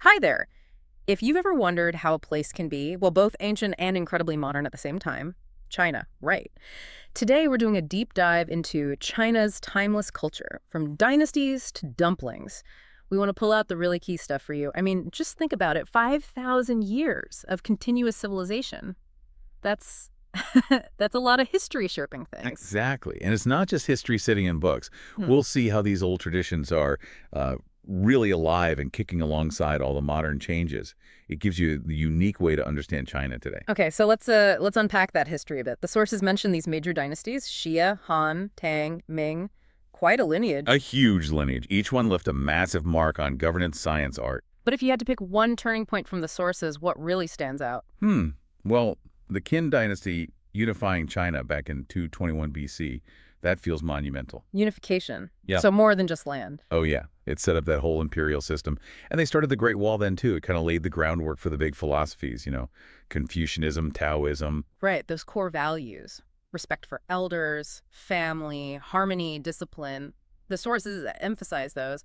Hi there. If you've ever wondered how a place can be, well, both ancient and incredibly modern at the same time, China, right. Today, we're doing a deep dive into China's timeless culture, from dynasties to dumplings. We want to pull out the really key stuff for you. I mean, just think about it, 5,000 years of continuous civilization. That's that's a lot of history shaping things. Exactly. And it's not just history sitting in books. Hmm. We'll see how these old traditions are really alive and kicking alongside all the modern changes. It gives you the unique way to understand China today. Okay, so let's unpack that history a bit. The sources mention these major dynasties: Xia, Han, Tang, Ming. Quite a A lineage. huge lineage. Each one left a massive mark on governance, science, art. But if you had to pick one turning point from the sources, what really stands out? Well, the Qin dynasty unifying China back in 221 BC, that feels monumental. Unification. Yeah. So more than just land. Oh, yeah. It set up that whole imperial system. And they started the Great Wall then, too. It kind of laid the groundwork for the big philosophies, Confucianism, Taoism. Right, those core values. Respect for elders, family, harmony, discipline. The sources emphasize those.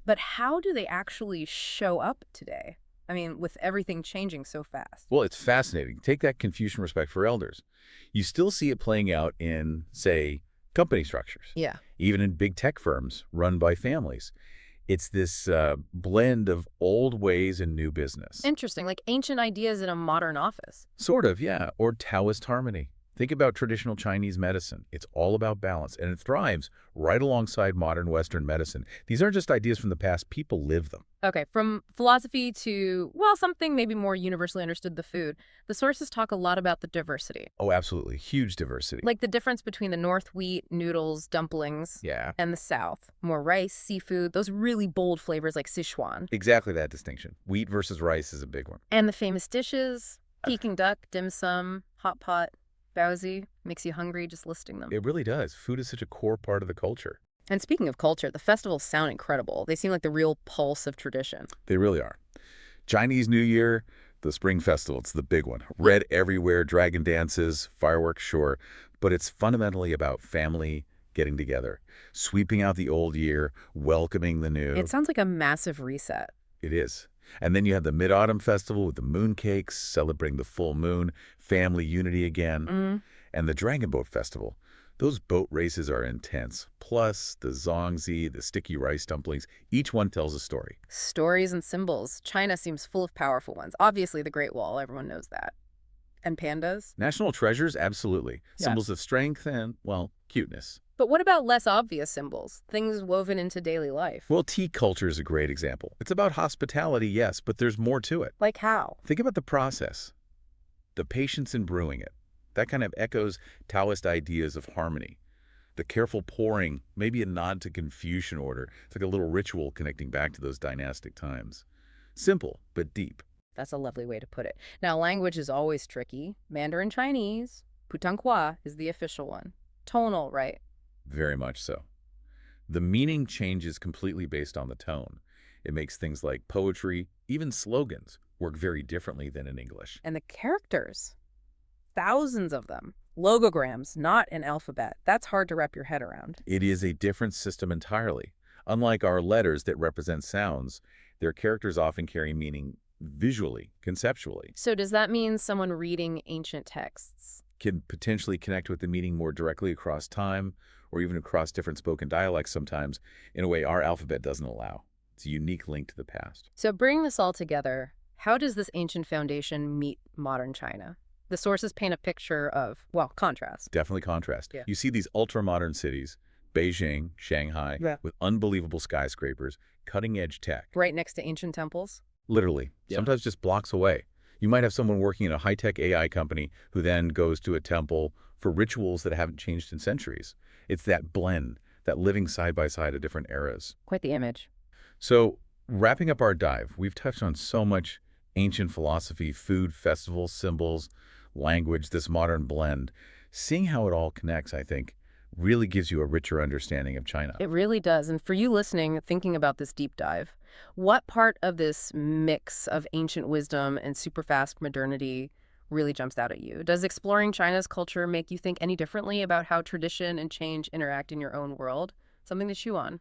But how do they actually show up today? I mean, with everything changing so fast. Well, it's fascinating. Take that Confucian respect for elders. You still see it playing out in, say, company structures, Yeah. even in big tech firms run by families. It's this blend of old ways and new business. Interesting, like ancient ideas in a modern office. Sort of, yeah, or Taoist harmony. Think about traditional Chinese medicine. It's all about balance, and it thrives right alongside modern Western medicine. These aren't just ideas from the past. People live them. Okay, from philosophy to, well, something maybe more universally understood, the food. The sources talk a lot about the diversity. Oh, absolutely. Huge diversity. Like the difference between the North wheat, noodles, dumplings, Yeah, and the South. More rice, seafood, those really bold flavors like Sichuan. exactly that distinction. Wheat versus rice is a big one. And the famous dishes, Peking duck, dim sum, hot pot, baozi, makes you hungry just listing them. It really does. Food is such a core part of the culture. And speaking of culture, the festivals sound incredible. They seem like the real pulse of tradition. They really are. Chinese New Year, the Spring Festival, it's the big one. Red everywhere, dragon dances, fireworks, sure. But it's fundamentally about family getting together, sweeping out the old year, welcoming the new. It sounds like a massive reset. It is. And then you have the Mid-Autumn Festival with the moon cakes, celebrating the full moon, family unity again. Mm. And the Dragon Boat Festival. Those boat races are intense. Plus, the zongzi, the sticky rice dumplings, each one tells a story. Stories and symbols. China seems full of powerful ones. Obviously, the Great Wall, everyone knows that. And pandas? National treasures, absolutely. Yeah. Symbols of strength and, well, cuteness. But what about less obvious symbols? Things woven into daily life? Well, tea culture is a great example. It's about hospitality, yes, but there's more to it. Like how? Think about the process, the patience in brewing it. That kind of echoes Taoist ideas of harmony. The careful pouring, maybe a nod to Confucian order. It's like a little ritual connecting back to those dynastic times. Simple, but deep. That's a lovely way to put it. Now, language is always tricky. Mandarin Chinese, Putonghua is the official one. Tonal, right? Very much so. The meaning changes completely based on the tone. It makes things like poetry, even slogans, work very differently than in English. And the characters, thousands of them. Logograms, not an alphabet. That's hard to wrap your head around. It is a different system entirely. Unlike our letters that represent sounds, their characters often carry meaning visually, conceptually, So does that mean someone reading ancient texts? can potentially connect with the meaning more directly across time or even across different spoken dialects sometimes in a way our alphabet doesn't allow. It's a unique link to the past. So bringing this all together, how does this ancient foundation meet modern China? The sources paint a picture of, well, contrast. Definitely contrast. Yeah. You see these ultra-modern cities, Beijing, Shanghai, Yeah. with unbelievable skyscrapers, cutting-edge tech. Right next to ancient temples? Literally, Yeah. sometimes just blocks away. You might have someone working in a high-tech AI company who then goes to a temple for rituals that haven't changed in centuries. It's that blend, that living side by side of different eras. Quite the image. So, wrapping up our dive, we've touched on so much ancient philosophy, food, festivals, symbols, language, this modern blend. Seeing how it all connects, I think, really gives you a richer understanding of China. It really does. And for you listening, thinking about this deep dive, what part of this mix of ancient wisdom and super fast modernity really jumps out at you? Does exploring China's culture make you think any differently about how tradition and change interact in your own world? Something to chew on.